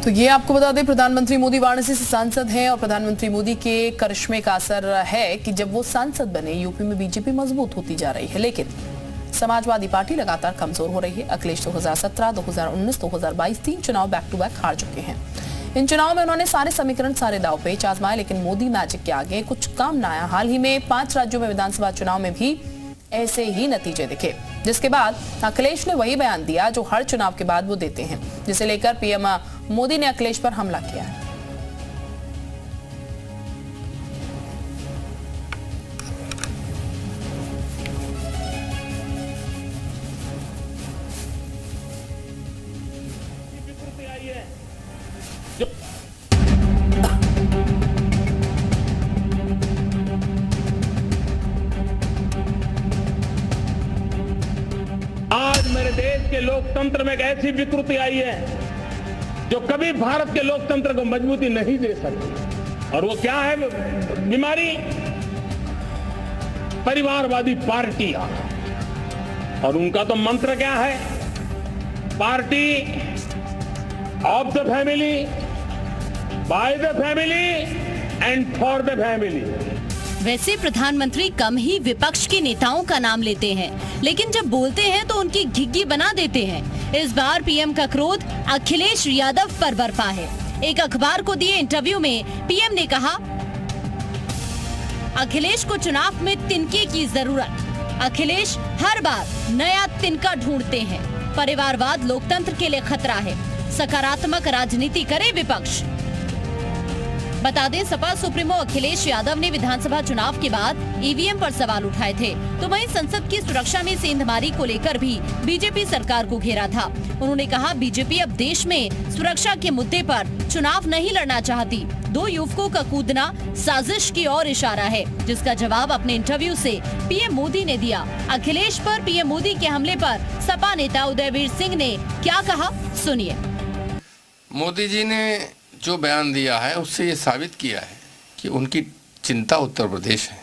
तो ये आपको बता दें, प्रधानमंत्री मोदी वाराणसी से सांसद हैं और प्रधानमंत्री मोदी के करिश्मे का असर है कि जब वो सांसद बने यूपी में बीजेपी मजबूत होती जा रही है, लेकिन समाजवादी पार्टी लगातार कमजोर हो रही है। अखिलेश 2017, 2019, 2022 3 चुनाव बैक टू बैक हार चुके हैं। इन चुनावों में उन्होंने सारे समीकरण, सारे दाव पेच आजमाए, लेकिन मोदी मैजिक के आगे कुछ काम न आया। हाल ही में 5 राज्यों में विधानसभा चुनाव में भी ऐसे ही नतीजे दिखे, जिसके बाद अखिलेश ने वही बयान दिया जो हर चुनाव के बाद वो देते हैं, जिसे लेकर पीएम मोदी ने अखिलेश पर हमला किया है। आज मेरे देश के लोकतंत्र में एक ऐसी विकृति आई है जो कभी भारत के लोकतंत्र को मजबूती नहीं दे सकती। और वो क्या है बीमारी? परिवारवादी पार्टियां। और उनका तो मंत्र क्या है? Party of the family, by the family and for the family. वैसे प्रधानमंत्री कम ही विपक्ष के नेताओं का नाम लेते हैं, लेकिन जब बोलते हैं तो उनकी घिग्गी बना देते हैं। इस बार पीएम का क्रोध अखिलेश यादव पर बरपा है। एक अखबार को दिए इंटरव्यू में पीएम ने कहा, अखिलेश को चुनाव में तिनके की जरूरत। अखिलेश हर बार नया तिनका ढूंढते हैं। परिवारवाद लोकतंत्र के लिए खतरा है। सकारात्मक राजनीति करे विपक्ष। बता दें, सपा सुप्रीमो अखिलेश यादव ने विधानसभा चुनाव के बाद ईवीएम पर सवाल उठाए थे, तो वहीं संसद की सुरक्षा में सेंधमारी को लेकर भी बीजेपी सरकार को घेरा था। उन्होंने कहा, बीजेपी अब देश में सुरक्षा के मुद्दे पर चुनाव नहीं लड़ना चाहती। 2 युवकों का कूदना साजिश की ओर इशारा है, जिसका जवाब अपने इंटरव्यू से पीएम मोदी ने दिया। अखिलेश पर पीएम मोदी के हमले पर सपा नेता उदयवीर सिंह ने क्या कहा, सुनिए। मोदी जी ने जो बयान दिया है उससे ये साबित किया है कि उनकी चिंता उत्तर प्रदेश है।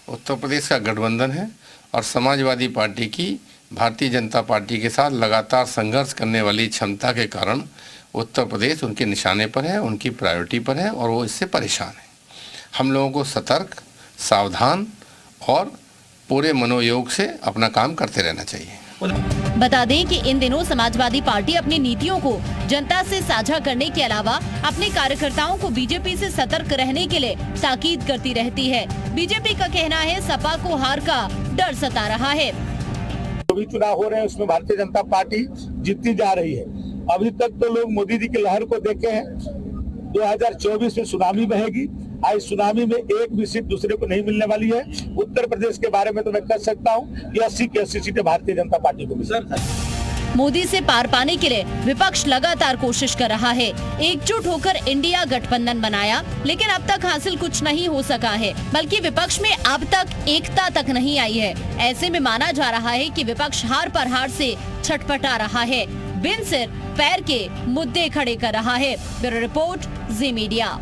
उत्तर प्रदेश का गठबंधन है और समाजवादी पार्टी की भारतीय जनता पार्टी के साथ लगातार संघर्ष करने वाली क्षमता के कारण उत्तर प्रदेश उनके निशाने पर है, उनकी प्रायोरिटी पर है और वो इससे परेशान है। हम लोगों को सतर्क, सावधान और पूरे मनोयोग से अपना काम करते रहना चाहिए। बता दें कि इन दिनों समाजवादी पार्टी अपनी नीतियों को जनता से साझा करने के अलावा अपने कार्यकर्ताओं को बीजेपी से सतर्क रहने के लिए ताकीद करती रहती है। बीजेपी का कहना है, सपा को हार का डर सता रहा है। जो भी चुनाव हो रहे हैं उसमें भारतीय जनता पार्टी जीतती जा रही है। अभी तक तो लोग मोदी जी की लहर को देखे हैं। 2024 में सुनामी बहेगी। आज सुनामी में एक भी सीट दूसरे को नहीं मिलने वाली है। उत्तर प्रदेश के बारे में तो मैं कह सकता हूँ कि 80 की 80 सीटें भारतीय जनता पार्टी को मिलेंगी। मोदी से पार पाने के लिए विपक्ष लगातार कोशिश कर रहा है। एकजुट होकर इंडिया गठबंधन बनाया, लेकिन अब तक हासिल कुछ नहीं हो सका है, बल्कि विपक्ष में अब तक एकता तक नहीं आई है। ऐसे में माना जा रहा है कि विपक्ष हार पर हार से छटपटा रहा है, बिन सिर पैर के मुद्दे खड़े कर रहा है। ब्यूरो रिपोर्ट, जी मीडिया।